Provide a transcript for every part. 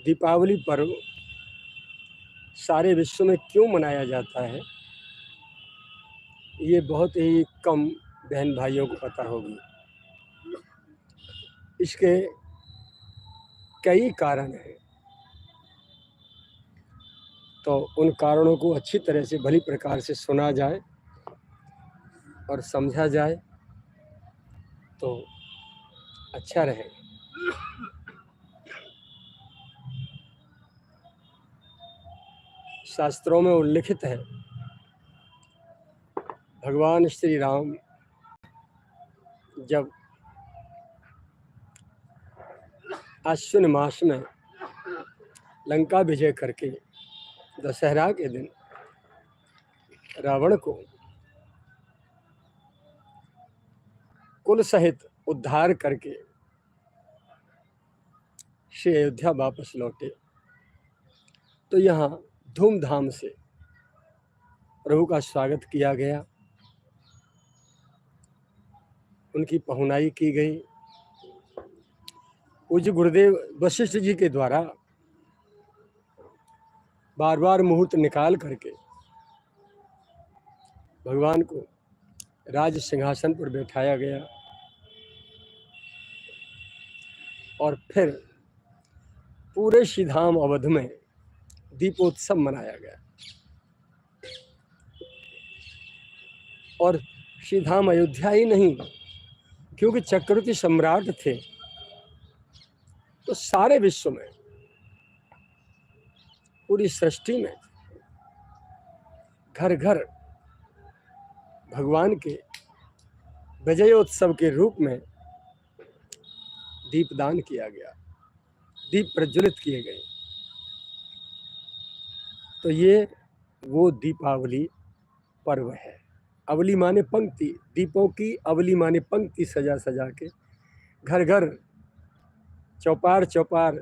दीपावली पर्व सारे विश्व में क्यों मनाया जाता है, ये बहुत ही कम बहन भाइयों को पता होगी। इसके कई कारण हैं, तो उन कारणों को अच्छी तरह से भली प्रकार से सुना जाए और समझा जाए तो अच्छा रहेगा। शास्त्रों में उल्लिखित है, भगवान श्री राम जब अश्विन मास में लंका विजय करके दशहरा के दिन रावण को कुल सहित उद्धार करके श्री अयोध्या वापस लौटे, तो यहाँ धूमधाम से प्रभु का स्वागत किया गया, उनकी पहुनाई की गई। पूज्य गुरुदेव वशिष्ठ जी के द्वारा बार बार मुहूर्त निकाल करके भगवान को राज सिंहासन पर बैठाया गया और फिर पूरे श्रीधाम अवध में दीपोत्सव मनाया गया। और श्रीधाम अयोध्या ही नहीं, क्योंकि चक्रवर्ती सम्राट थे, तो सारे विश्व में, पूरी सृष्टि में घर घर भगवान के विजयोत्सव के रूप में दीपदान किया गया, दीप प्रज्वलित किए गए। तो ये वो दीपावली पर्व है। अवली माने पंक्ति, दीपों की अवली माने पंक्ति सजा सजा के घर घर, चौपार चौपार,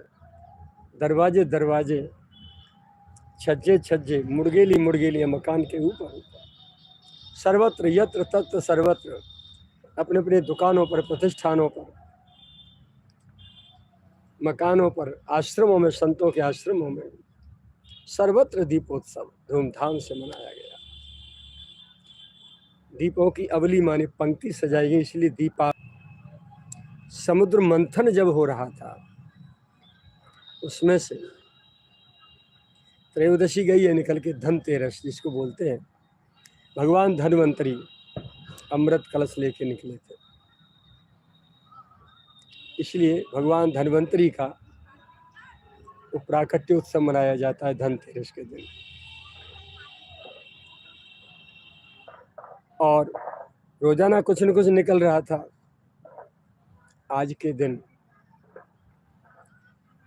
दरवाजे दरवाजे, छज्जे छज्जे, मुर्गेली मुर्गेली मकान के ऊपर सर्वत्र यत्र तत्र सर्वत्र, अपने अपने दुकानों पर, प्रतिष्ठानों पर, मकानों पर, आश्रमों में, संतों के आश्रमों में सर्वत्र दीपोत्सव धूमधाम से मनाया गया। दीपों की अवली माने पंक्ति सजाई गई, इसलिए दीपा। समुद्र मंथन जब हो रहा था, उसमें से त्रयोदशी गई है निकल के धनतेरस जिसको बोलते हैं। भगवान धन्वंतरी अमृत कलश लेके निकले थे, इसलिए भगवान धन्वंतरी का वो प्राकट्य उत्सव मनाया जाता है धनतेरस के दिन। और रोजाना कुछ न कुछ निकल रहा था। आज के दिन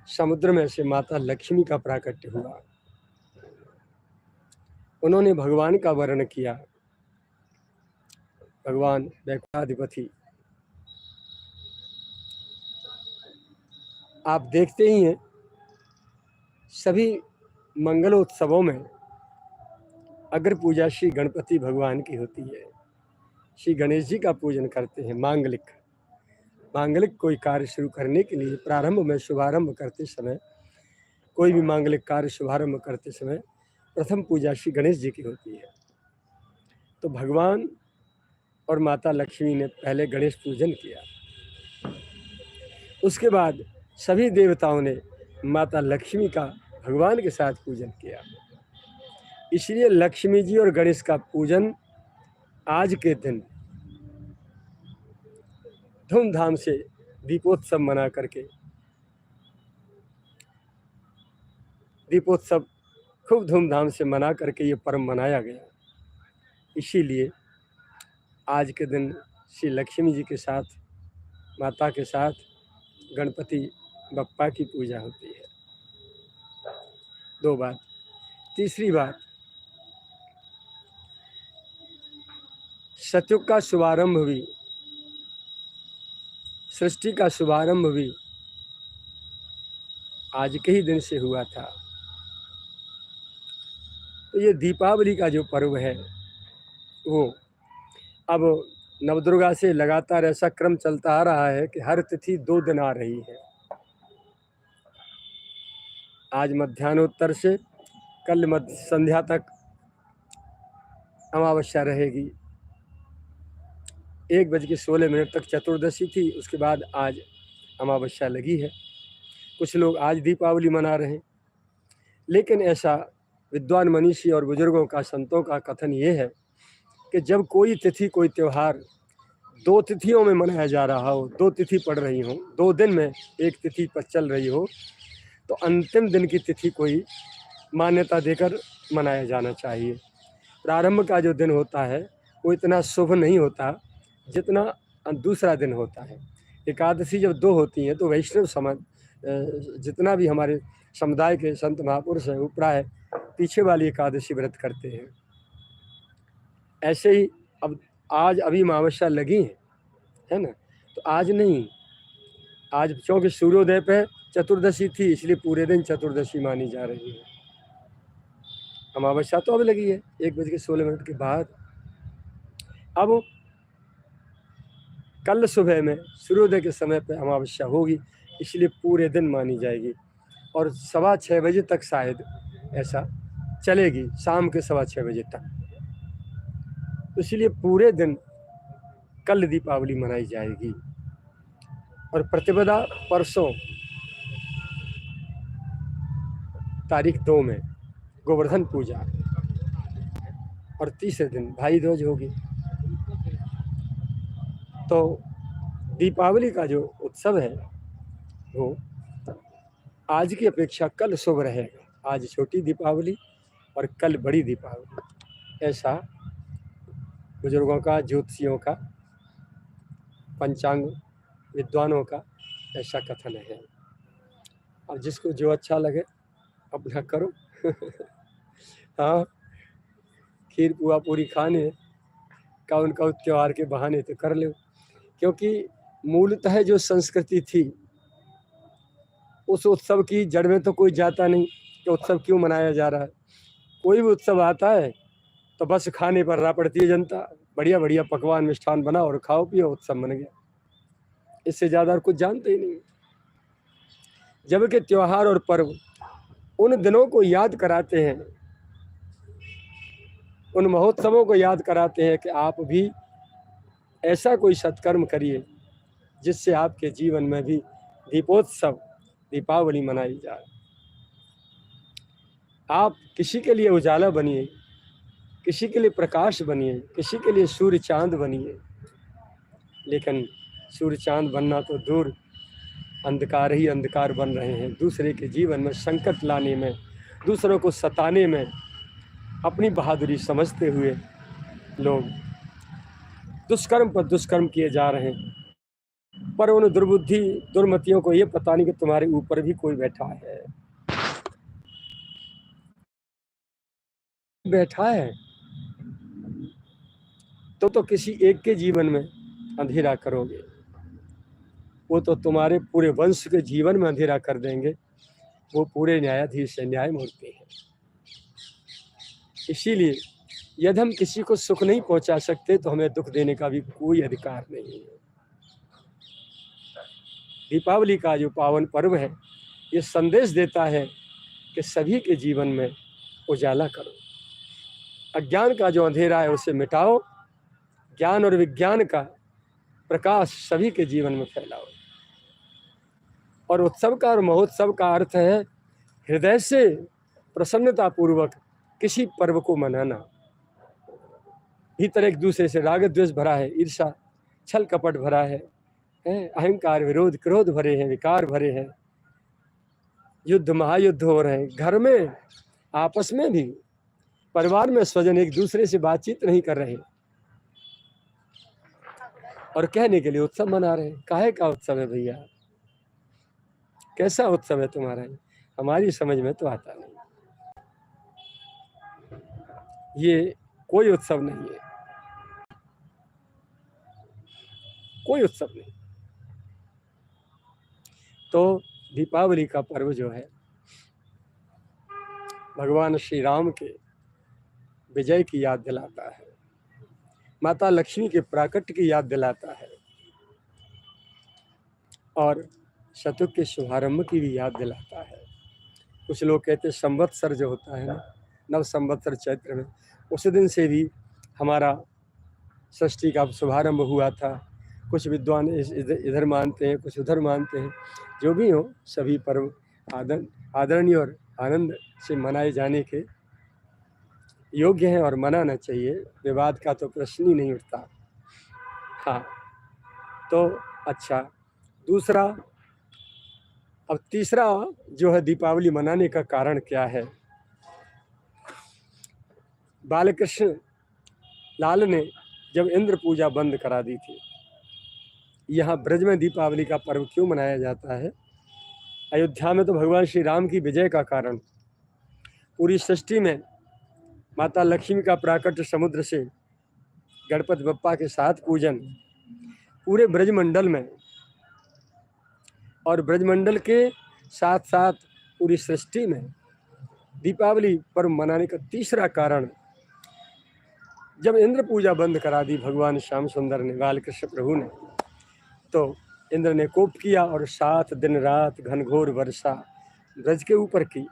समुद्र में से माता लक्ष्मी का प्राकट्य हुआ, उन्होंने भगवान का वर्णन किया। भगवान वैकुंठाधिपति, आप देखते ही हैं सभी मंगलोत्सवों में अग्र पूजा श्री गणपति भगवान की होती है। श्री गणेश जी का पूजन करते हैं। मांगलिक कोई कार्य शुरू करने के लिए प्रारंभ में, शुभारंभ करते समय, कोई भी मांगलिक कार्य शुभारंभ करते समय प्रथम पूजा श्री गणेश जी की होती है। तो भगवान और माता लक्ष्मी ने पहले गणेश पूजन किया, उसके बाद सभी देवताओं ने माता लक्ष्मी का भगवान के साथ पूजन किया। इसलिए लक्ष्मी जी और गणेश का पूजन आज के दिन धूमधाम से दीपोत्सव मना करके, दीपोत्सव खूब धूमधाम से मना करके ये पर्व मनाया गया। इसीलिए आज के दिन श्री लक्ष्मी जी के साथ, माता के साथ गणपति बप्पा की पूजा होती है। दो बात। तीसरी बात, सतयुग का शुभारंभ भी, सृष्टि का शुभारंभ भी आज के ही दिन से हुआ था। तो ये दीपावली का जो पर्व है वो अब नवदुर्गा से लगातार ऐसा क्रम चलता आ रहा है कि हर तिथि 2 दिन आ रही है। आज मध्यान्होत्तर से कल मध्य संध्या तक अमावस्या रहेगी। 1:16 तक चतुर्दशी थी, उसके बाद आज अमावस्या लगी है। कुछ लोग आज दीपावली मना रहे हैं, लेकिन ऐसा विद्वान मनीषी और बुजुर्गों का, संतों का कथन ये है कि जब कोई तिथि, कोई त्यौहार 2 तिथियों में मनाया जा रहा हो, 2 तिथि पड़ रही हो, 2 दिन में एक तिथि पर चल रही हो, तो अंतिम दिन की तिथि कोई मान्यता देकर मनाया जाना चाहिए। प्रारंभ का जो दिन होता है वो इतना शुभ नहीं होता जितना दूसरा दिन होता है। एकादशी जब 2 होती हैं तो वैष्णव समाज जितना भी हमारे समुदाय के संत महापुरुष हैं वो प्राय पीछे वाली एकादशी व्रत करते हैं। ऐसे ही अब आज अभी अमावस्या लगी है ना, तो आज नहीं, आज क्योंकि सूर्योदय पे चतुर्दशी थी इसलिए पूरे दिन चतुर्दशी मानी जा रही है। अमावस्या तो अब लगी है 1:16 के बाद। अब कल सुबह में सूर्योदय के समय पे अमावस्या होगी, इसलिए पूरे दिन मानी जाएगी और 6:15 बजे तक शायद ऐसा चलेगी, शाम के 6:15 बजे तक। इसलिए पूरे दिन कल दीपावली मनाई जाएगी और प्रतिपदा परसों तारीख 2 में गोवर्धन पूजा और तीसरे दिन भाई दूज होगी। तो दीपावली का जो उत्सव है वो आज की अपेक्षा कल शुभ रहेगा। आज छोटी दीपावली और कल बड़ी दीपावली, ऐसा बुजुर्गों का, ज्योतिषियों का, पंचांग विद्वानों का ऐसा कथन है। अब जिसको जो अच्छा लगे अपना करो। हाँ, खीर पुआ पूरी खाने का उनका त्योहार के बहाने तो कर लो, क्योंकि मूलतः जो संस्कृति थी उस उत्सव की जड़ में तो कोई जाता नहीं कि उत्सव क्यों मनाया जा रहा है। कोई भी उत्सव आता है तो बस खाने पर रा पड़ती है जनता, बढ़िया बढ़िया पकवान मिष्ठान बनाओ और खाओ पियो, उत्सव बन गया। इससे ज़्यादा कुछ जानते ही नहीं। जबकि त्योहार और पर्व उन दिनों को याद कराते हैं, उन महोत्सवों को याद कराते हैं कि आप भी ऐसा कोई सत्कर्म करिए जिससे आपके जीवन में भी दीपोत्सव, दीपावली मनाई जाए। आप किसी के लिए उजाला बनिए, किसी के लिए प्रकाश बनिए, किसी के लिए सूर्य चांद बनिए, लेकिन सूर्य चांद बनना तो दूर, अंधकार ही अंधकार बन रहे हैं। दूसरे के जीवन में संकट लाने में, दूसरों को सताने में अपनी बहादुरी समझते हुए लोग दुष्कर्म पर दुष्कर्म किए जा रहे हैं। पर उन दुर्बुद्धि दुर्मतियों को ये पता नहीं कि तुम्हारे ऊपर भी कोई बैठा है, बैठा है। तो किसी एक के जीवन में अंधेरा करोगे, वो तो तुम्हारे पूरे वंश के जीवन में अंधेरा कर देंगे। वो पूरे न्यायाधीश है, न्यायमूर्ति है। इसीलिए यदि हम किसी को सुख नहीं पहुंचा सकते तो हमें दुख देने का भी कोई अधिकार नहीं है। दीपावली का जो पावन पर्व है ये संदेश देता है कि सभी के जीवन में उजाला करो, अज्ञान का जो अंधेरा है उसे मिटाओ, ज्ञान और विज्ञान का प्रकाश सभी के जीवन में फैलाओ। और उत्सव का और महोत्सव का अर्थ है हृदय से प्रसन्नता पूर्वक किसी पर्व को मनाना। भीतर एक दूसरे से राग द्वेष भरा है, ईर्षा छल कपट भरा है, अहंकार विरोध क्रोध भरे हैं, विकार भरे हैं, युद्ध महायुद्ध हो रहे हैं। घर में आपस में भी, परिवार में स्वजन एक दूसरे से बातचीत नहीं कर रहे और कहने के लिए उत्सव मना रहे हैं। काहे का उत्सव है भैया? कैसा उत्सव है तुम्हारा? हमारी समझ में तो आता नहीं। ये कोई उत्सव नहीं है, कोई उत्सव नहीं। तो दीपावली का पर्व जो है भगवान श्री राम के विजय की याद दिलाता है, माता लक्ष्मी के प्राकट्य की याद दिलाता है और शतुक के शुभारंभ की भी याद दिलाता है। कुछ लोग कहते हैं संवत्सर जो होता है ना, नव संवत्सर चैत्र में, उस दिन से भी हमारा षष्ठी का शुभारंभ हुआ था। कुछ विद्वान इधर मानते हैं, कुछ उधर मानते हैं। जो भी हो, सभी पर्व आदरणीय और आनंद से मनाए जाने के योग्य हैं और मनाना चाहिए। विवाद का तो प्रश्न ही नहीं उठता। हाँ, तो अच्छा, दूसरा, अब तीसरा जो है दीपावली मनाने का कारण क्या है। बालकृष्ण लाल ने जब इंद्र पूजा बंद करा दी थी, यहाँ ब्रज में दीपावली का पर्व क्यों मनाया जाता है। अयोध्या में तो भगवान श्री राम की विजय का कारण, पूरी सृष्टि में माता लक्ष्मी का प्राकट्य समुद्र से गणपति बप्पा के साथ पूजन, पूरे ब्रजमंडल में और ब्रजमंडल के साथ साथ पूरी सृष्टि में दीपावली पर्व मनाने का तीसरा कारण, जब इंद्र पूजा बंद करा दी भगवान श्याम सुंदर ने, बालकृष्ण प्रभु ने, तो इंद्र ने कोप किया और 7 दिन रात घनघोर वर्षा ब्रज के ऊपर की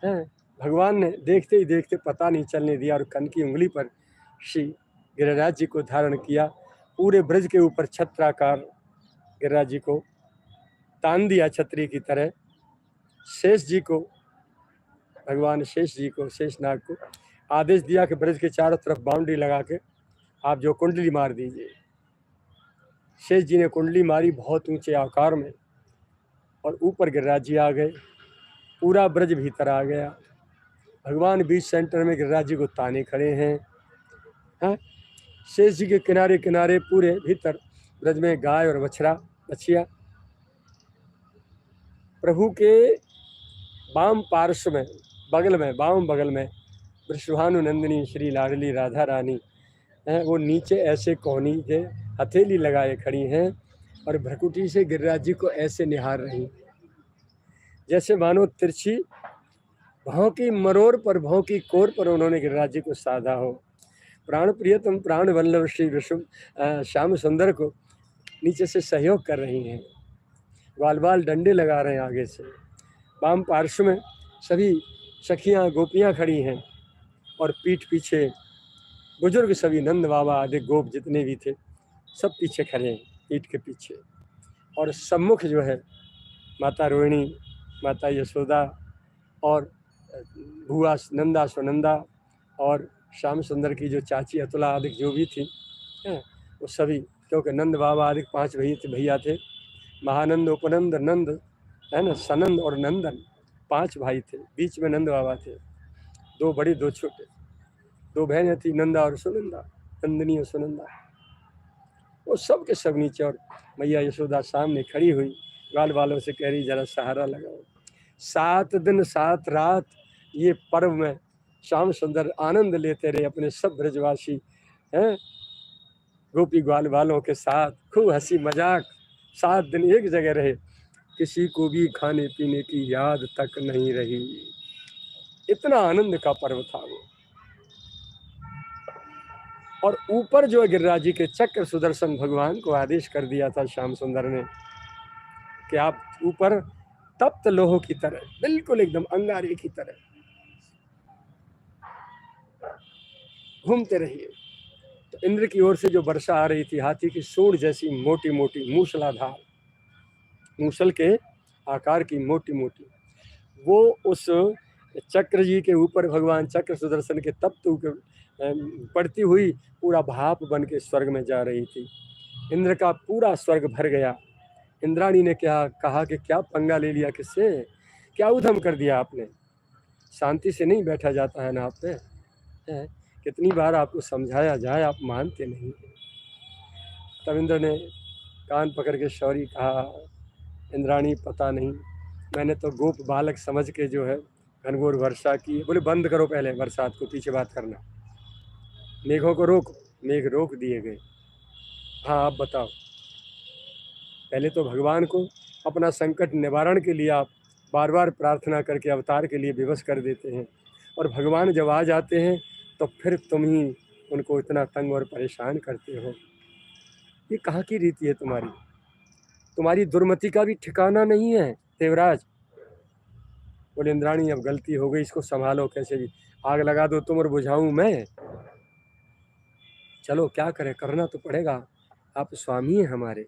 है। भगवान ने देखते ही देखते पता नहीं चलने दिया और कन की उंगली पर श्री गिरिराज जी को धारण किया। पूरे ब्रज के ऊपर छत्राकार गिरिराज जी को तान दिया छतरी की तरह। शेष जी को, भगवान शेष जी को, शेषनाग को आदेश दिया कि ब्रज के चारों तरफ बाउंड्री लगा के आप जो कुंडली मार दीजिए। शेष जी ने कुंडली मारी बहुत ऊंचे आकार में और ऊपर गिरिराज जी आ गए, पूरा ब्रज भीतर आ गया। भगवान बीच सेंटर में गिरिराज जी को ताने खड़े हैं। हाँ, शेष जी के किनारे किनारे पूरे भीतर ब्रज में गाय और बछिया। प्रभु के वाम पार्श्व में, बगल में, वाम बगल में वृषभानु नंदिनी श्री लाडली राधा रानी हैं, वो नीचे ऐसे कोहनी के हथेली लगाए खड़ी हैं और भ्रकुटी से गिरिराज जी को ऐसे निहार रही, जैसे मानो तिरछी भाव की मरोड़ पर, भाव की कोर पर उन्होंने गिरिराज जी को साधा हो। प्राण प्रियतम प्राण वल्लभ श्री विष्णु श्याम सुंदर को नीचे से सहयोग कर रही हैं, बाल बाल डंडे लगा रहे हैं आगे से। वाम पार्श्व में सभी सखियां गोपियां खड़ी हैं और पीठ पीछे बुजुर्ग सभी, नंद बाबा आदि गोप जितने भी थे सब पीछे खड़े हैं, पीठ के पीछे। और सम्मुख जो है माता रोहिणी, माता यशोदा और भुआ नंदा सुनंदा और श्याम सुंदर की जो चाची अतुला आदि जो भी थी हैं, वो सभी, क्योंकि नंद बाबा आदि 5 भैया थे, महानंद, उपनंद, नंद है ना, सनंद और नंदन, 5 भाई थे। बीच में नंद बाबा थे, 2 बड़े 2 छोटे, 2 बहनें थी, नंदा और सुनंदा, नंदनी और सुनंदा। वो सब के सब नीचे और मैया यशोदा सामने खड़ी हुई, बाल बालों से कह रही जरा सहारा लगाओ। 7 दिन 7 रात ये पर्व में श्याम सुंदर आनंद लेते रहे, अपने सब ब्रजवासी हैं गोपी ग्वाल वालों के साथ खूब हंसी मजाक। 7 दिन एक जगह रहे, किसी को भी खाने पीने की याद तक नहीं रही। इतना आनंद का पर्व था वो। और ऊपर जो गिरिराज जी के चक्र सुदर्शन भगवान को आदेश कर दिया था श्याम सुंदर ने कि आप ऊपर तप्त लोह की तरह, बिल्कुल एकदम अंगारे की तरह घूमते रहिए। तो इंद्र की ओर से जो वर्षा आ रही थी, हाथी की सूंड जैसी मोटी मोटी मूसलाधार, मूसल के आकार की मोटी मोटी, वो उस चक्र जी के ऊपर भगवान चक्र सुदर्शन के तप्त पड़ती हुई पूरा भाप बन के स्वर्ग में जा रही थी। इंद्र का पूरा स्वर्ग भर गया। इंद्राणी ने क्या कहा कि क्या पंगा ले लिया, किससे क्या उधम कर दिया आपने, शांति से नहीं बैठा जाता है ना आप पे, कितनी बार आपको समझाया जाए, आप मानते नहीं। तब इंद्र ने कान पकड़ के शौरी कहा, इंद्राणी पता नहीं, मैंने तो गोप बालक समझ के जो है घनघोर वर्षा की। बोले बंद करो पहले बरसात को, पीछे बात करना, मेघों को रोको। मेघ रोक दिए गए। हाँ आप बताओ, पहले तो भगवान को अपना संकट निवारण के लिए आप बार बार प्रार्थना करके अवतार के लिए विवश कर देते हैं, और भगवान जब आ जाते हैं तो फिर तुम ही उनको इतना तंग और परेशान करते हो। ये कहाँ की रीति है तुम्हारी? तुम्हारी दुर्मति का भी ठिकाना नहीं है देवराज। बोले इंद्राणी अब गलती हो गई, इसको संभालो कैसे भी, आग लगा दो तुम और बुझाऊं मैं, चलो क्या करें, करना तो पड़ेगा, आप स्वामी हैं हमारे,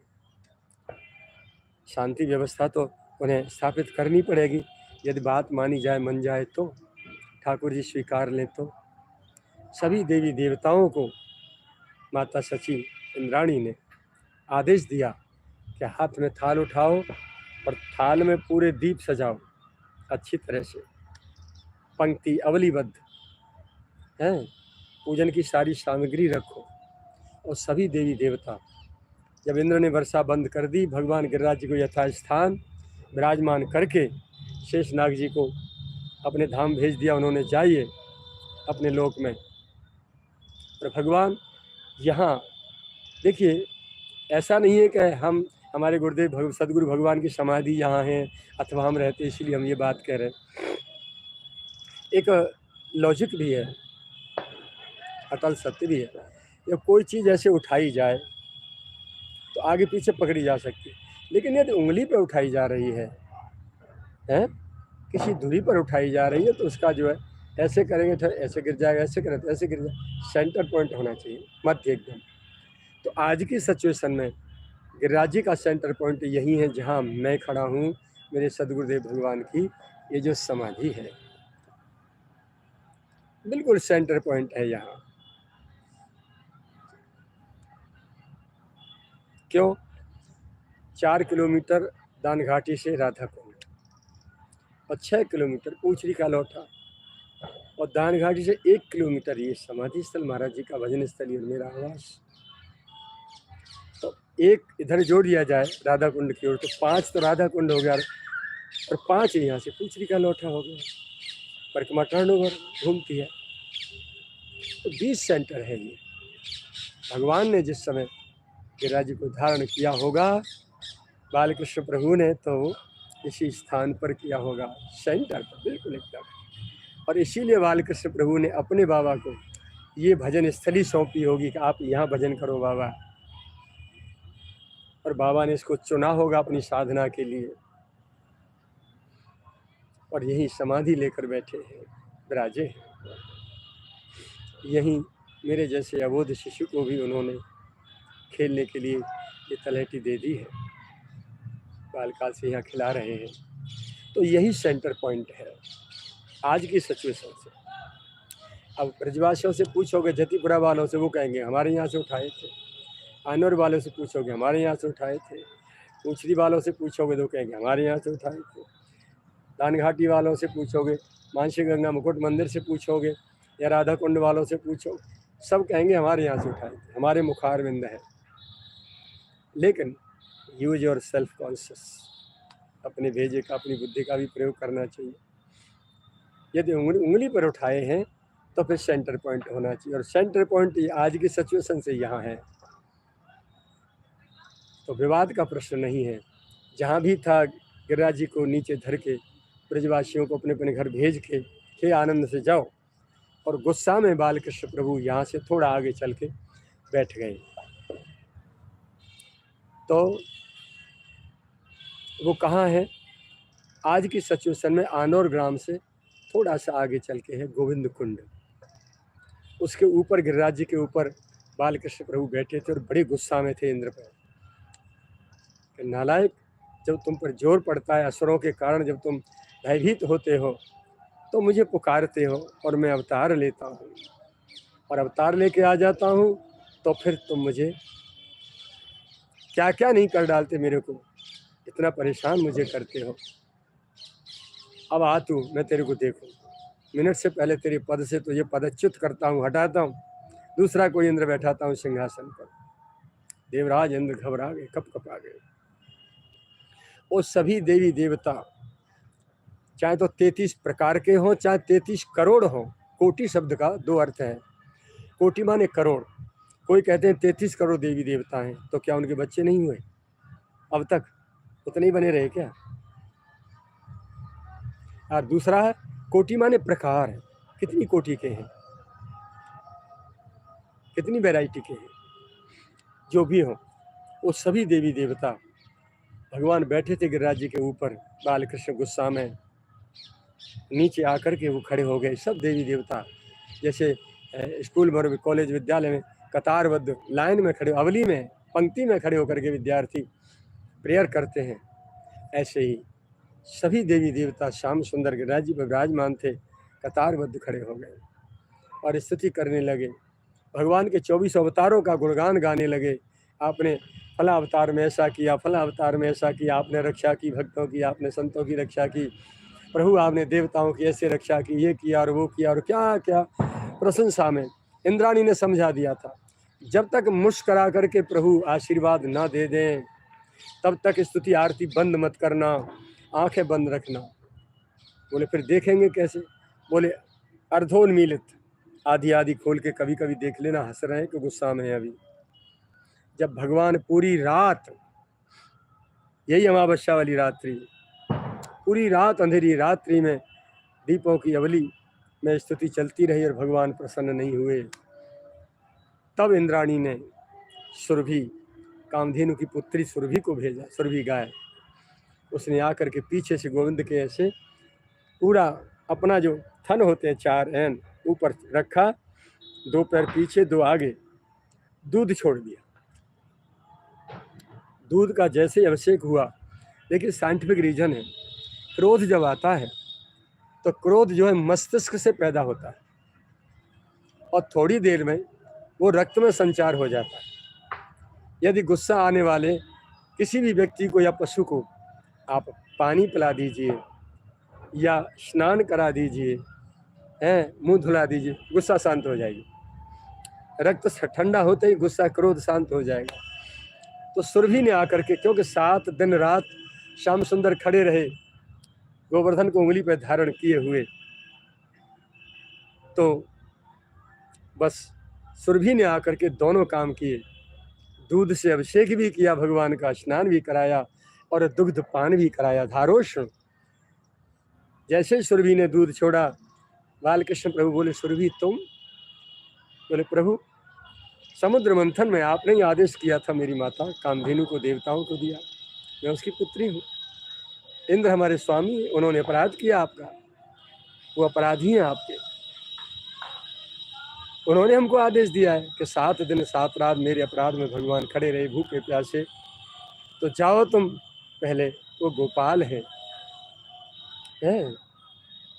शांति व्यवस्था तो उन्हें स्थापित करनी पड़ेगी, यदि बात मानी जाए मन जाए तो, ठाकुर जी स्वीकार लें तो। सभी देवी देवताओं को माता सची इंद्राणी ने आदेश दिया कि हाथ में थाल उठाओ और थाल में पूरे दीप सजाओ, अच्छी तरह से पंक्ति अवलीबद्ध है, पूजन की सारी सामग्री रखो। और सभी देवी देवता, जब इंद्र ने वर्षा बंद कर दी, भगवान गिरिराज जी को यथास्थान विराजमान करके शेषनाग जी को अपने धाम भेज दिया, उन्होंने जाइए अपने लोक में। और भगवान यहाँ देखिए, ऐसा नहीं है कि हम हमारे गुरुदेव सदगुरु भगवान की समाधि यहाँ है अथवा हम रहते इसलिए हम ये बात कह रहे हैं, एक लॉजिक भी है, अटल सत्य भी है। जब कोई चीज़ ऐसे उठाई जाए तो आगे पीछे पकड़ी जा सकती है, लेकिन यदि उंगली पर उठाई जा रही है, किसी दूरी पर उठाई जा रही है, तो उसका जो है ऐसे करेंगे तो ऐसे गिर जाएगा, ऐसे करें तो ऐसे गिर जाएगा, सेंटर पॉइंट होना चाहिए, मध्य एकदम। तो आज की सिचुएशन में गिरिराज जी का सेंटर पॉइंट यही है जहाँ मैं खड़ा हूँ, मेरे सदगुरुदेव भगवान की ये जो समाधि है, बिल्कुल सेंटर पॉइंट है यहाँ। क्यों? 4 किलोमीटर दान घाटी से राधा कुंड और 6 किलोमीटर पूछरी का लौटा, और दान घाटी से 1 किलोमीटर ये समाधि स्थल महाराज जी का भजन स्थल और मेरा आवास। तो एक इधर जोड़ दिया जाए राधा कुंड की ओर तो 5 तो राधा कुंड हो गया, और 5 यहाँ से पूछरी का लौटा हो गया, परिक्रमा टर्नओवर घूमती है। तो 20 सेंटर है ये। भगवान ने जिस समय गिरिराज जी को धारण किया होगा बालकृष्ण प्रभु ने, तो इसी स्थान पर किया होगा, सेंटर पर बिल्कुल एकदम। और इसीलिए बालकृष्ण प्रभु ने अपने बाबा को ये भजन स्थली सौंपी होगी कि आप यहाँ भजन करो बाबा, और बाबा ने इसको चुना होगा अपनी साधना के लिए, और यही समाधि लेकर बैठे हैं, विराजे हैं। यहीं मेरे जैसे अबोध शिशु को भी उन्होंने खेलने के लिए ये तलहटी दे दी है, बालकाल से यहाँ खिला रहे हैं। तो यही सेंटर पॉइंट है आज की सिचुएशन से। अब ब्रजवासियों से पूछोगे, जतिपुरा वालों से, वो कहेंगे हमारे यहाँ से उठाए थे। आनौर वालों से पूछोगे, हमारे यहाँ से उठाए थे। पूछरी वालों से पूछोगे तो कहेंगे हमारे यहाँ से उठाए थे। दान घाटी वालों से पूछोगे, मानसी गंगा मुकुट मंदिर से पूछोगे, या राधा कुंड वालों से पूछो, सब कहेंगे हमारे यहाँ से उठाए थे, हमारे मुखारविंद है। लेकिन यूज योर सेल्फ कॉन्शियस, अपने भेजे का, अपनी बुद्धि का भी प्रयोग करना चाहिए। यदि उंगली पर उठाए हैं तो फिर सेंटर पॉइंट होना चाहिए, और सेंटर पॉइंट आज की सिचुएशन से यहाँ है, तो विवाद का प्रश्न नहीं है। जहाँ भी था गिरिराज जी को नीचे धर के ब्रजवासियों को अपने अपने घर भेज के हे आनंद से जाओ, और गुस्सा में बालकृष्ण प्रभु यहाँ से थोड़ा आगे चल के बैठ गए। तो वो कहाँ है? आज की सिचुएशन में आनौर ग्राम से थोड़ा सा आगे चल के है गोविंद कुंड, उसके ऊपर गिरिराज जी के ऊपर बालकृष्ण प्रभु बैठे थे और बड़े गुस्सा में थे इंद्र पर। नालायक, जब तुम पर जोर पड़ता है असुरों के कारण, जब तुम भयभीत होते हो तो मुझे पुकारते हो और मैं अवतार लेता हूँ, और अवतार लेके आ जाता हूँ, तो फिर तुम मुझे क्या क्या नहीं कर डालते, मेरे को इतना परेशान मुझे करते हो। अब आ तू, मैं तेरे को देखूँ, मिनट से पहले तेरे पद से तुझे पदच्युत करता हूँ, हटाता हूँ, दूसरा कोई इंद्र बैठाता हूँ सिंहासन पर। देवराज इंद्र घबरा गए, कप आ गए। वो सभी देवी देवता, चाहे तो 33 प्रकार के हों, चाहे 33 करोड़ हों, कोटि शब्द का 2 अर्थ है। कोटि माने करोड़। कोई कहते हैं 33 करोड़ देवी देवता हैं, तो क्या उनके बच्चे नहीं हुए अब तक? उतने ही बने रहे क्या? और दूसरा है कोटि माने प्रकार है, कितनी कोटि के हैं, कितनी वैरायटी के हैं। जो भी हो, वो सभी देवी देवता भगवान बैठे थे गिरिराज जी के ऊपर। बालकृष्ण गुस्सा में नीचे आकर के वो खड़े हो गए। सब देवी देवता जैसे स्कूल में, कॉलेज, विद्यालय में कतारबद्ध लाइन में खड़े, अवली में, पंक्ति में खड़े होकर के विद्यार्थी प्रेयर करते हैं, ऐसे ही सभी देवी देवता श्याम सुंदर के राज्य पर विराजमान थे, कतारबद्ध खड़े हो गए और स्तुति करने लगे। भगवान के 24 अवतारों का गुणगान गाने लगे। आपने फला अवतार में ऐसा किया, फला अवतार में ऐसा किया, आपने रक्षा की भक्तों की, आपने संतों की रक्षा की, प्रभु आपने देवताओं की ऐसे रक्षा की, ये किया और वो किया, और क्या क्या प्रशंसा में। इंद्राणी ने समझा दिया था, जब तक मुस्करा करके प्रभु आशीर्वाद ना दे दें तब तक स्तुति आरती बंद मत करना, आंखें बंद रखना। बोले फिर देखेंगे कैसे? बोले अर्धोन्मीलित, आधी आधी खोल के कभी कभी देख लेना, हंस रहे हैं कि गुस्सा में है अभी। जब भगवान पूरी रात, यही अमावस्या वाली रात्रि, पूरी रात अंधेरी रात्रि में दीपों की अवली में स्तुति चलती रही और भगवान प्रसन्न नहीं हुए, तब इंद्राणी ने सुरभि, कामधेनु की पुत्री सुरभि को भेजा। सुरभि गाय, उसने आकर के पीछे से गोविंद के ऐसे पूरा अपना जो थन होते हैं 4 ऐन ऊपर रखा, 2 पैर पीछे 2 आगे, दूध छोड़ दिया। दूध का जैसे अभिषेक हुआ, लेकिन साइंटिफिक रीजन है, क्रोध जब आता है तो क्रोध जो है मस्तिष्क से पैदा होता है और थोड़ी देर में वो रक्त में संचार हो जाता है। यदि गुस्सा आने वाले किसी भी व्यक्ति को या पशु को आप पानी पिला दीजिए या स्नान करा दीजिए, मुंह धुला दीजिए, गुस्सा शांत हो जाएगी। रक्त ठंडा होते ही गुस्सा, क्रोध शांत हो जाएगा। तो सुरभि ने आकर के, क्योंकि 7 दिन रात श्याम सुंदर खड़े रहे गोवर्धन को उंगली पर धारण किए हुए, तो बस सुरभि ने आकर के दोनों काम किए। दूध से अभिषेक भी किया, भगवान का स्नान भी कराया और दुग्ध पान भी कराया, धारोष्ण। जैसे ही सुरभि ने दूध छोड़ा, बालकृष्ण प्रभु बोले, सुरभि तुम? बोले प्रभु समुद्र मंथन में आपने ही आदेश किया था मेरी माता कामधेनु को देवताओं को दिया, मैं उसकी पुत्री हूँ। इंद्र हमारे स्वामी, उन्होंने अपराध किया आपका, वो अपराधी हैं आपके। उन्होंने हमको आदेश दिया है कि 7 दिन 7 रात मेरे अपराध में भगवान खड़े रहे भूखे प्यासे, तो जाओ तुम पहले, वो गोपाल है,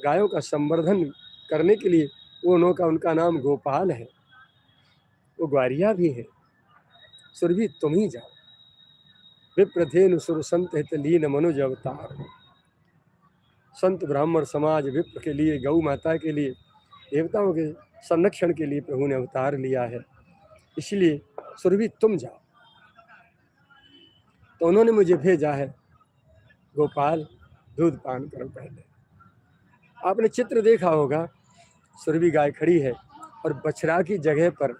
गायों का संवर्धन करने के लिए वो उनका नाम गोपाल है, वो ग्वारिया भी है। सुरभि तुम ही जाओ। विप्रधेनु सुर संत हित लीन मनुज अवतार, संत ब्राह्मण समाज विप्र के लिए, गौ माता के लिए, देवताओं के संरक्षण के लिए प्रभु ने अवतार लिया है, इसलिए सुरभि तुम जाओ। तो उन्होंने मुझे भेजा है, गोपाल दूध पान करो पहले। आपने चित्र देखा होगा, सुरभि गाय खड़ी है और बछड़ा की जगह पर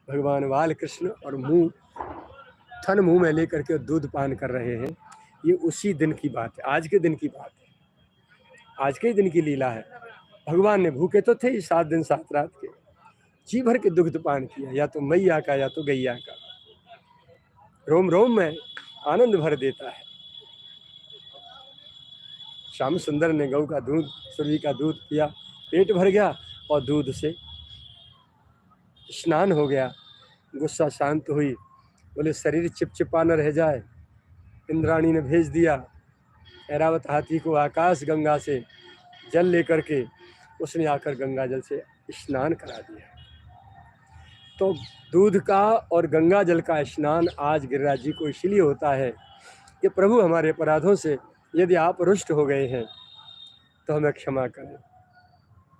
भगवान बाल कृष्ण और थन मुंह में लेकर के दूध पान कर रहे हैं। ये उसी दिन की बात है, आज के दिन की बात है, आज के दिन की लीला है। भगवान ने भूखे तो थे ही 7 दिन 7 रात के, जी भर के दुग्ध पान किया, या तो मैया का या तो गैया का, रोम रोम में आनंद भर देता है। श्याम सुंदर ने गौ का दूध, सुरभि का दूध पिया, पेट भर गया और दूध से स्नान हो गया, गुस्सा शांत हुई। बोले शरीर चिपचिपा न रह जाए, इंद्राणी ने भेज दिया ऐरावत हाथी को आकाश गंगा से जल लेकर के, उसने आकर गंगा जल से स्नान करा दिया। तो दूध का और गंगा जल का स्नान आज गिरिराज जी को इसलिए होता है कि प्रभु हमारे अपराधों से यदि आप रुष्ट हो गए हैं तो हमें क्षमा करें,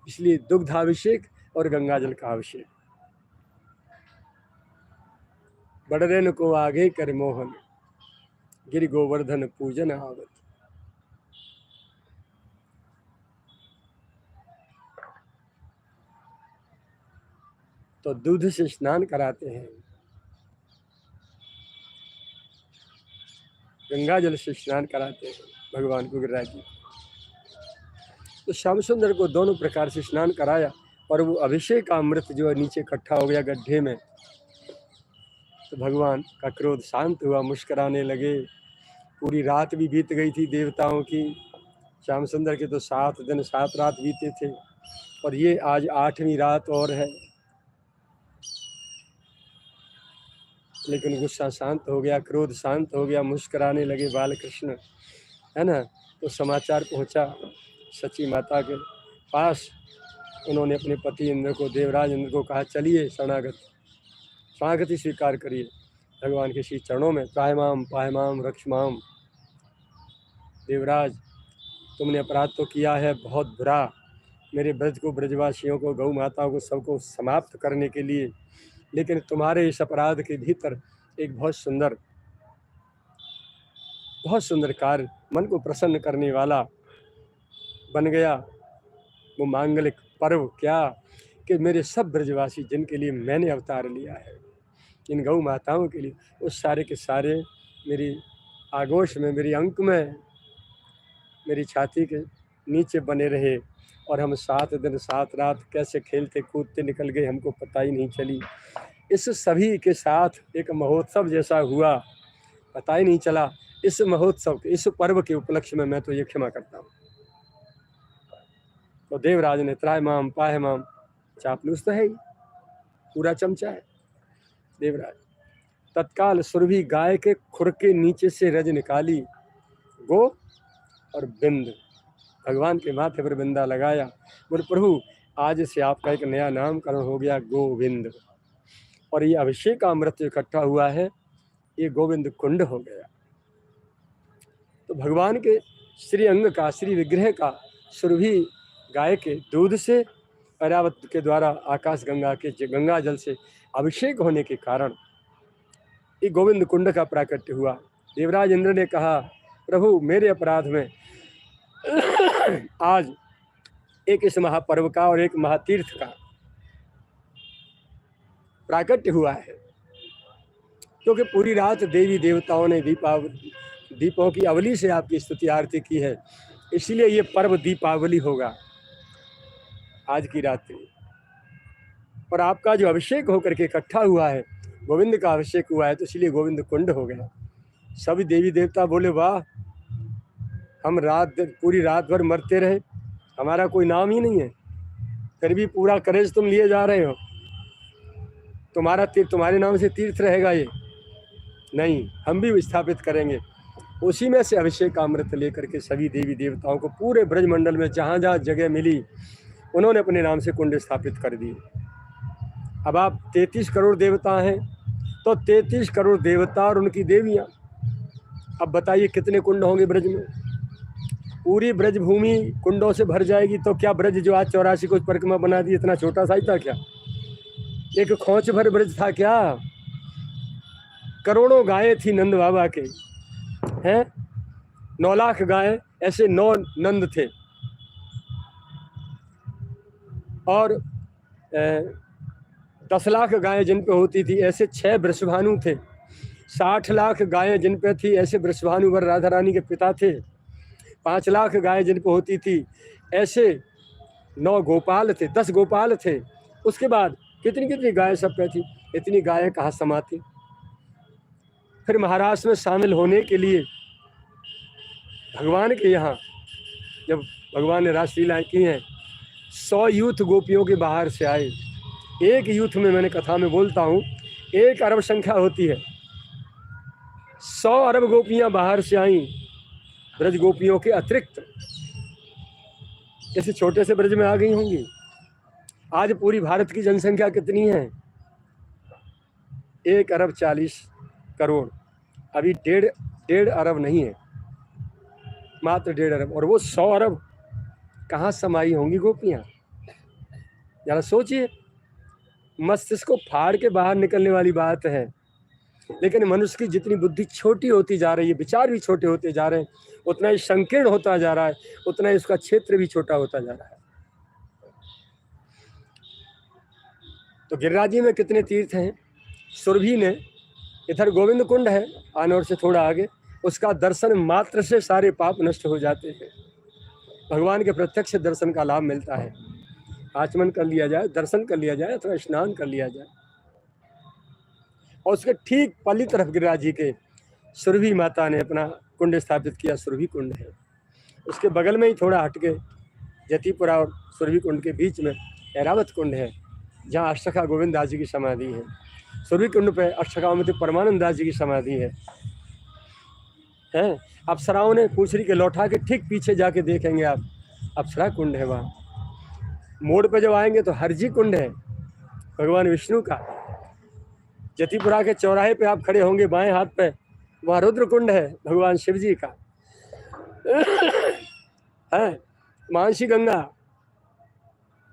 इसलिए दुग्धाभिषेक और गंगा जल का अभिषेक। बड़रेन को आगे कर मोहन, गिरि गोवर्धन पूजन आवत। तो दूध से स्नान कराते हैं, गंगा जल से स्नान कराते हैं भगवान को गिरिराज जी। तो श्याम सुंदर को दोनों प्रकार से स्नान कराया और वो अभिषेक का अमृत जो है नीचे इकट्ठा हो गया गड्ढे में। तो भगवान का क्रोध शांत हुआ, मुस्कुराने लगे। पूरी रात भी बीत गई थी देवताओं की, श्याम सुंदर के तो 7 दिन 7 रात बीते थे और ये आज 8वीं रात और है। लेकिन गुस्सा शांत हो गया, क्रोध शांत हो गया, मुस्कुराने लगे बालकृष्ण, है ना। तो समाचार पहुंचा सची माता के पास। उन्होंने अपने पति इंद्र को, देवराज इंद्र को कहा, चलिए शरणागति स्वीकार करिए भगवान के श्री चरणों में। पायमाम पायमाम रक्षमाम, देवराज तुमने अपराध तो किया है बहुत बुरा, मेरे ब्रज को, ब्रजवासियों को, गौ माताओं को, सबको समाप्त करने के लिए, लेकिन तुम्हारे इस अपराध के भीतर एक बहुत सुंदर कार्य, मन को प्रसन्न करने वाला बन गया। वो मांगलिक पर्व क्या कि मेरे सब ब्रजवासी जिनके लिए मैंने अवतार लिया है, इन गौ माताओं के लिए, उस सारे के सारे मेरी आगोश में, मेरी अंक में, मेरी छाती के नीचे बने रहे। और हम 7 दिन 7 रात कैसे खेलते कूदते निकल गए, हमको पता ही नहीं चली। इस सभी के साथ एक महोत्सव जैसा हुआ, पता ही नहीं चला। इस महोत्सव के, इस पर्व के उपलक्ष्य में मैं तो ये क्षमा करता हूँ। तो देवराज ने त्रायमाम पायमाम, चापलूस तो है ही, पूरा चमचा है देवराज। तत्काल सुरभि गाय के खुर के नीचे से रज निकाली, गो और बिंद, भगवान के माथे पर बिंदा लगाया। बोले प्रभु आज से आपका एक नया नामकरण हो गया, गोविंद। और ये अभिषेक का अमृत इकट्ठा हुआ है, ये गोविंद कुंड हो गया। तो भगवान के श्री अंग का, श्री विग्रह का सुरभि गाय के दूध से, ऐरावत के द्वारा आकाश गंगा के गंगा जल से अभिषेक होने के कारण ये गोविंद कुंड का प्राकट्य हुआ। देवराज इंद्र ने कहा, प्रभु मेरे अपराध में आज एक इस महापर्व का और एक महातीर्थ का प्राकट्य हुआ है, क्योंकि पूरी रात देवी देवताओं ने दीपों की अवली से आपकी स्तुति आरती की है, इसलिए ये पर्व दीपावली होगा आज की रात्रि। और आपका जो अभिषेक होकर के इकट्ठा हुआ है, गोविंद का अभिषेक हुआ है, तो इसलिए गोविंद कुंड हो गया। सभी देवी देवता बोले, वाह, हम पूरी रात भर मरते रहे, हमारा कोई नाम ही नहीं है, फिर भी पूरा करेज तुम लिए जा रहे हो, तुम्हारे नाम से तीर्थ रहेगा ये? नहीं, हम भी स्थापित करेंगे। उसी में से अभिषेक का अमृत लेकर के सभी देवी देवताओं को पूरे ब्रजमंडल में जहाँ जहाँ जगह मिली, उन्होंने अपने नाम से कुंड स्थापित कर दिए। अब आप 33 करोड़ देवता हैं, तो 33 करोड़ देवता और उनकी देवियाँ, अब बताइए कितने कुंड होंगे ब्रज में? पूरी ब्रज भूमि कुंडों से भर जाएगी। तो क्या ब्रज जो आज 84 को परिक्रमा बना दी, इतना छोटा सा ही था क्या? एक खोच भर ब्रज था क्या? करोड़ों गायें थी नंद बाबा के, हैं 9 लाख गायें, ऐसे 9 नंद थे। और 10 लाख गायें जिन पे होती थी, ऐसे 6 वृषभानु थे। 60 लाख गायें जिन पे थी, ऐसे वृषभानु वर राधा रानी के पिता थे। 5 लाख गायें जिन पे होती थी, ऐसे 9 गोपाल थे, 10 गोपाल थे। उसके बाद कितनी कितनी गायें सब पे थी, इतनी गायें कहाँ समाती। फिर महाराष्ट्र में शामिल होने के लिए भगवान के यहाँ जब भगवान ने रासलीलाएं की हैं, 100 यूथ गोपियों के बाहर से आए। एक यूथ में, मैंने कथा में बोलता हूँ, 1 अरब संख्या होती है। 100 अरब गोपियाँ बाहर से आईं, ब्रज गोपियों के अतिरिक्त। जैसे छोटे से ब्रज में आ गई होंगी। आज पूरी भारत की जनसंख्या कितनी है? 1 अरब 40 करोड़। अभी 1.5 अरब नहीं है, मात्र 1.5 अरब। और वो 100 अरब कहाँ समाई होंगी गोपियाँ? जरा सोचिए, मस्तिष्क को फाड़ के बाहर निकलने वाली बात है। लेकिन मनुष्य की जितनी बुद्धि छोटी होती जा रही है, विचार भी छोटे होते जा रहे हैं, उतना ही संकीर्ण होता जा रहा है, उतना ही उसका क्षेत्र भी छोटा होता जा रहा है। तो गिरिराजी में कितने तीर्थ हैं? सुरभि ने, इधर गोविंद कुंड है आनौर से थोड़ा आगे, उसका दर्शन मात्र से सारे पाप नष्ट हो जाते हैं। भगवान के प्रत्यक्ष दर्शन का लाभ मिलता है। आचमन कर लिया जाए, दर्शन कर लिया जाए, अथवा स्नान कर लिया जाए। और उसके ठीक पल्ली तरफ गिरिराज जी के सुरभि माता ने अपना कुंड स्थापित किया, सुरभि कुंड है। उसके बगल में ही थोड़ा हटके जतिपुरा और सुरभि कुंड के बीच में ऐरावत कुंड है, जहाँ अष्टका गोविंद दास जी की समाधि है। सुरभि कुंड पे अष्टकामति परमानंद दास जी की समाधि है। अप्सराओं ने पूछड़ी के लौटा के ठीक पीछे जाके देखेंगे आप, अप्सरा कुंड है वहाँ। मोड़ पे जब आएंगे तो हरजी कुंड है भगवान विष्णु का। जतिपुरा के चौराहे पे आप खड़े होंगे बाएं हाथ पे, वहाँ रुद्र कुंड है भगवान शिव जी का। है मानसी गंगा,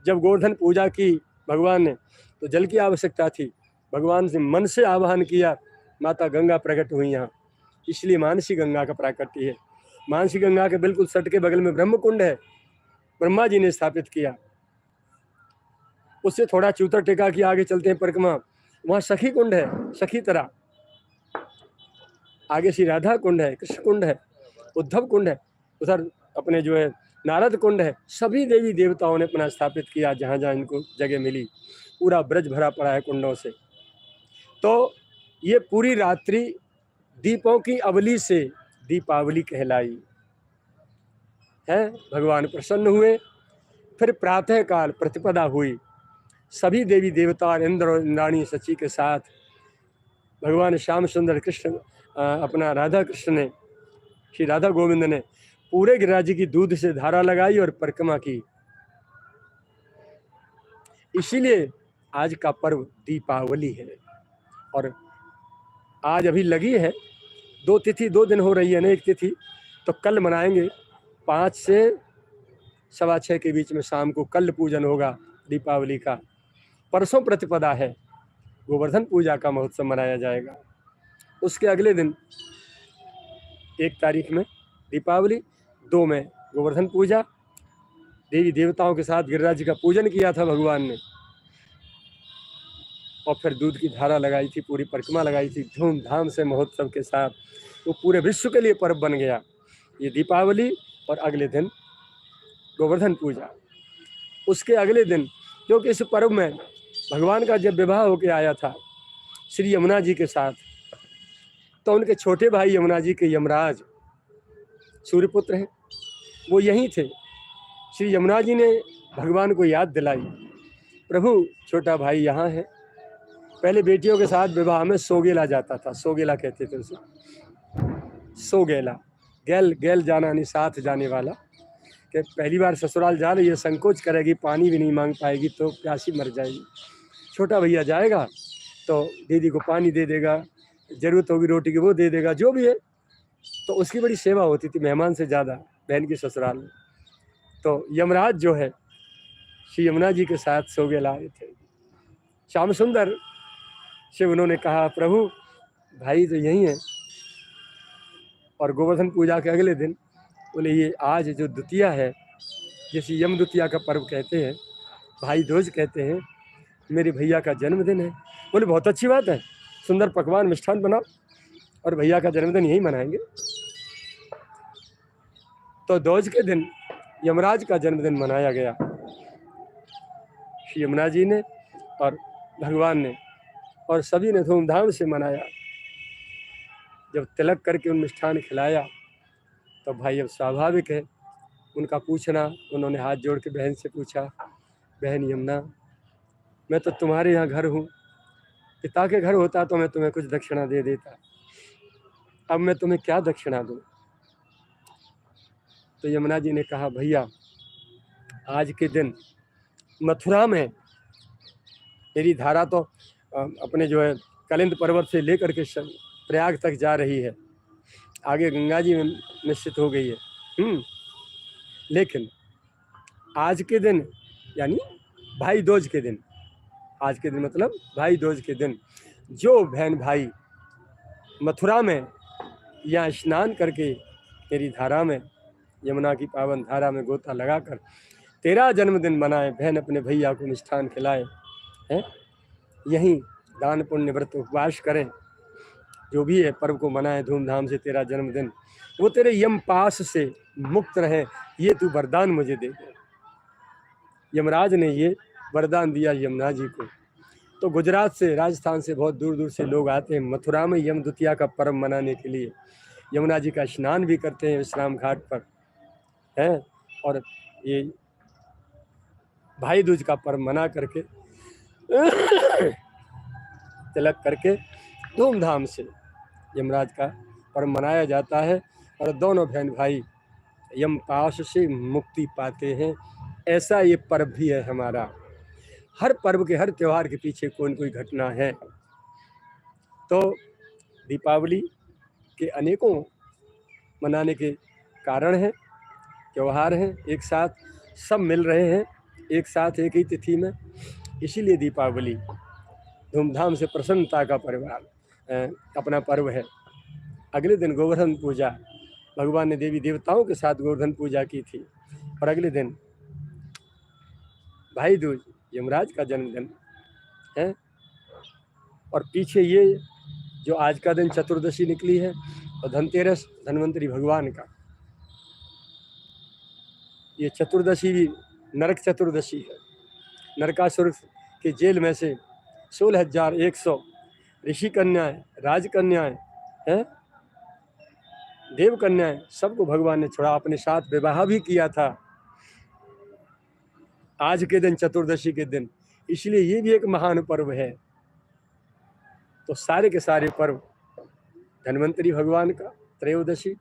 जब गोवर्धन पूजा की भगवान ने तो जल की आवश्यकता थी, भगवान से मन से आवाहन किया, माता गंगा प्रकट हुई यहाँ, इसलिए मानसी गंगा का प्राकट्य है। मानसी गंगा के बिल्कुल सट के बगल में ब्रह्म कुंड है, ब्रह्मा जी ने स्थापित किया। उससे थोड़ा चूतर टेका की आगे चलते हैं परिक्रमा, वहाँ सखी कुंड है, सखी तरह। आगे श्री राधा कुंड है, कृष्ण कुंड है, उद्धव कुंड है, उधर अपने जो है नारद कुंड है। सभी देवी देवताओं ने अपना स्थापित किया जहाँ जहाँ इनको जगह मिली। पूरा ब्रज भरा पड़ा है कुंडों से। तो ये पूरी रात्रि दीपों की अवली से दीपावली कहलाई है। भगवान प्रसन्न हुए। फिर प्रातः काल प्रतिपदा हुई, सभी देवी देवता इंद्र और इंद्राणी सची के साथ भगवान श्याम सुंदर कृष्ण अपना राधा कृष्ण ने, श्री राधा गोविंद ने पूरे गिरिराज जी की दूध से धारा लगाई और परिक्रमा की। इसीलिए आज का पर्व दीपावली है। और आज अभी लगी है 2 तिथि, 2 दिन हो रही है ना, एक तिथि तो कल मनाएंगे 5 से 6:15 के बीच में शाम को कल पूजन होगा दीपावली का। परसों प्रतिपदा है, गोवर्धन पूजा का महोत्सव मनाया जाएगा। उसके अगले दिन 1 तारीख में दीपावली, 2 में गोवर्धन पूजा। देवी देवताओं के साथ गिरिराज जी का पूजन किया था भगवान ने, और फिर दूध की धारा लगाई थी, पूरी परिक्रमा लगाई थी धूमधाम से महोत्सव के साथ। वो पूरे विश्व के लिए पर्व बन गया ये दीपावली। और अगले दिन गोवर्धन पूजा। उसके अगले दिन, क्योंकि इस पर्व में भगवान का जब विवाह होकर आया था श्री यमुना जी के साथ, तो उनके छोटे भाई यमुना जी के यमराज सूर्यपुत्र हैं, वो यहीं थे। श्री यमुना जी ने भगवान को याद दिलाई, प्रभु छोटा भाई यहाँ है। पहले बेटियों के साथ विवाह में सोगेला जाता था, सोगेला कहते थे उसे, सोगेला, गैल गैल जाना नहीं साथ जाने वाला, कि पहली बार ससुराल जा रही है, संकोच करेगी, पानी भी नहीं मांग पाएगी तो प्यासी मर जाएगी। छोटा भैया जाएगा तो दीदी को पानी दे देगा, जरूरत होगी रोटी की वो दे देगा, जो भी है। तो उसकी बड़ी सेवा होती थी मेहमान से ज़्यादा बहन की ससुराल में। तो यमराज जो है श्री यमुना जी के साथ सोगेला आए थे। श्याम सुंदर से उन्होंने कहा, प्रभु भाई तो यही है। और गोवर्धन पूजा के अगले दिन बोले, ये आज जो द्वितीया है, जैसे यम द्वितीया का पर्व कहते हैं, भाई दूज कहते हैं, मेरे भैया का जन्मदिन है। बोले बहुत अच्छी बात है, सुंदर पकवान मिष्ठान बनाओ और भैया का जन्मदिन यही मनाएंगे। तो दूज के दिन यमराज का जन्मदिन मनाया गया। श्री यमुना जी ने और भगवान ने और सभी ने धूमधाम से मनाया। जब तिलक करके उन मिष्ठान खिलाया तो भाई अब स्वाभाविक है उनका पूछना। उन्होंने हाथ जोड़ के बहन से पूछा, बहन यमुना, मैं तो तुम्हारे यहाँ घर हूँ, पिता के घर होता तो मैं तुम्हें कुछ दक्षिणा दे देता, अब मैं तुम्हें क्या दक्षिणा दूँ। तो यमुना जी ने कहा, भैया आज के दिन मथुरा में मेरी धारा तो अपने जो है कलिंद पर्वत से लेकर के प्रयाग तक जा रही है, आगे गंगा जी में निश्चित हो गई है। लेकिन आज के दिन यानी भाई दूज के दिन, आज के दिन मतलब भाई दूज के दिन, जो बहन भाई मथुरा में या स्नान करके मेरी धारा में, यमुना की पावन धारा में गोता लगाकर तेरा जन्मदिन मनाए, बहन अपने भैया को मिष्ठान खिलाए, हैं, यहीं दान पुण्य व्रत उपवास करें, जो भी है पर्व को मनाएं धूमधाम से तेरा जन्मदिन, वो तेरे यम पास से मुक्त रहे, ये तू वरदान मुझे दे दे। यमराज ने ये वरदान दिया यमुना जी को। तो गुजरात से, राजस्थान से बहुत दूर दूर से लोग आते हैं मथुरा में यम द्वितीया का पर्व मनाने के लिए। यमुना जी का स्नान भी करते हैं विश्राम घाट पर, है। और ये भाई दूज का पर्व मना करके तिलक करके धूमधाम से यमराज का पर्व मनाया जाता है और दोनों बहन भाई यमपाश से मुक्ति पाते हैं। ऐसा ये पर्व भी है हमारा। हर पर्व के, हर त्यौहार के पीछे कोई न कोई घटना है। तो दीपावली के अनेकों मनाने के कारण हैं, त्यौहार हैं, एक साथ सब मिल रहे हैं एक साथ एक ही तिथि में, इसीलिए दीपावली धूमधाम से प्रसन्नता का अपना पर्व है। अगले दिन गोवर्धन पूजा, भगवान ने देवी देवताओं के साथ गोवर्धन पूजा की थी और अगले दिन भाई दूज यमराज का जन्मदिन है। और पीछे ये जो आज का दिन चतुर्दशी निकली है और धनतेरस धन्वंतरी भगवान का, ये चतुर्दशी भी नरक चतुर्दशी है। नरकासुर के जेल में से 16,100 ऋषि कन्याएं, राजकन्याएं हैं, देव कन्याएं, सबको भगवान ने छोड़ा, अपने साथ विवाह भी किया था आज के दिन, चतुर्दशी के दिन। इसलिए ये भी एक महान पर्व है। तो सारे के सारे पर्व धन्वंतरी भगवान का त्रयोदशी,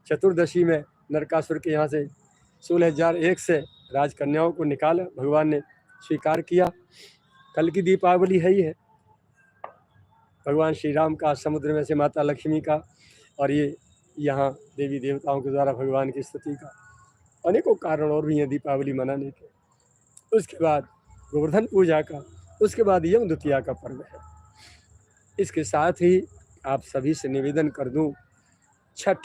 चतुर्दशी में नरकासुर के यहाँ से 16,001 से राजकन्याओं को निकाला, भगवान ने स्वीकार किया। कल की दीपावली है ही है, भगवान श्री राम का, समुद्र में से माता लक्ष्मी का, और ये यहाँ देवी देवताओं के द्वारा भगवान की स्तुति का। अनेकों कारण और भी हैं दीपावली मनाने के। उसके बाद गोवर्धन पूजा का, उसके बाद यम द्वितीया का पर्व है। इसके साथ ही आप सभी से निवेदन कर दूं, छठ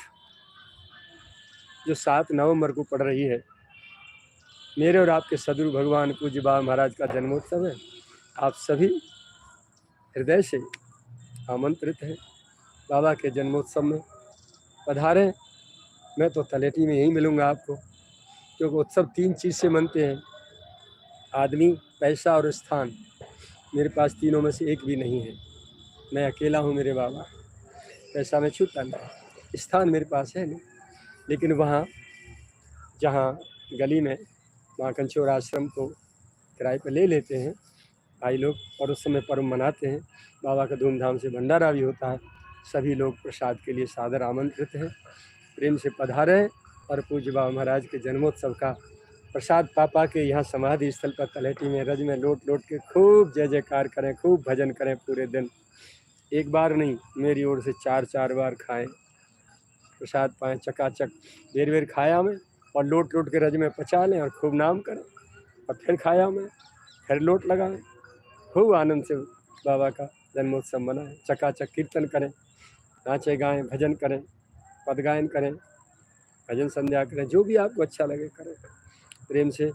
जो 7 नवंबर को पड़ रही है, मेरे और आपके सदगुरु भगवान पूज्य बाबा महाराज का जन्मोत्सव है। आप सभी हृदय से आमंत्रित हैं बाबा के जन्मोत्सव में, पधारें। मैं तो तलेटी में यहीं मिलूँगा आपको, क्योंकि उत्सव 3 चीज़ से मनते हैं, आदमी, पैसा और स्थान। मेरे पास तीनों में से एक भी नहीं है, मैं अकेला हूँ मेरे बाबा। पैसा में छूटा नहीं, स्थान मेरे पास है नहीं, लेकिन वहाँ जहाँ गली में वहाँ कंचोर आश्रम को किराए पर ले लेते हैं भाई लोग, और उस समय पर्व मनाते हैं। बाबा का धूमधाम से भंडारा भी होता है। सभी लोग प्रसाद के लिए सादर आमंत्रित हैं, प्रेम से पधारें और पूज्य बाबा महाराज के जन्मोत्सव का प्रसाद पापा के यहाँ समाधि स्थल पर तलहटी में रज में लौट लौट के खूब जय जयकार करें, खूब भजन करें पूरे दिन। एक बार नहीं, मेरी ओर से 4-4 बार खाएं, प्रसाद पाएँ, चकाचक देर बेर खाया में और लौट लौट के रज में पचा लें और खूब नाम करें, और फिर खाया में फिर लोट लगाएं, खूब आनंद से बाबा का जन्मोत्सव मनाएं, चकाचक कीर्तन करें, नाचे गाएं, भजन करें, पद गायन करें, भजन संध्या करें, जो भी आपको अच्छा लगे करें। प्रेम से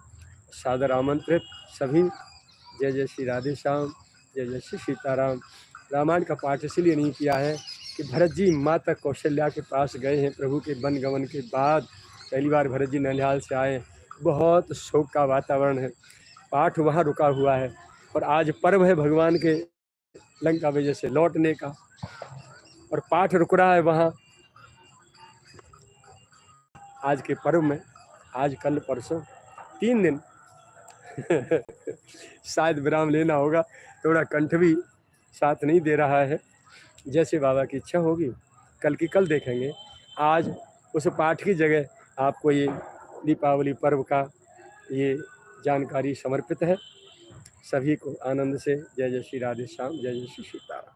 सादर आमंत्रित सभी। जय जय श्री राधे श्याम, जय जय श्री सीताराम। रामायण का पाठ इसलिए नहीं किया है कि भरत जी माता कौशल्या के पास गए हैं प्रभु के वन गमन के बाद, पहली बार भरत जी ननिहाल से आए, बहुत शोक का वातावरण है, पाठ वहाँ रुका हुआ है। और आज पर्व है भगवान के लंका विजय से लौटने का, और पाठ रुक रहा है वहाँ आज के पर्व में, आज कल परसों 3 दिन शायद विराम लेना होगा, थोड़ा कंठ भी साथ नहीं दे रहा है। जैसे बाबा की इच्छा होगी कल की कल देखेंगे। आज उस पाठ की जगह आपको ये दीपावली पर्व का ये जानकारी समर्पित है। सभी को आनंद से जय जय श्री राधे श्याम, जय जय श्री सीताराम।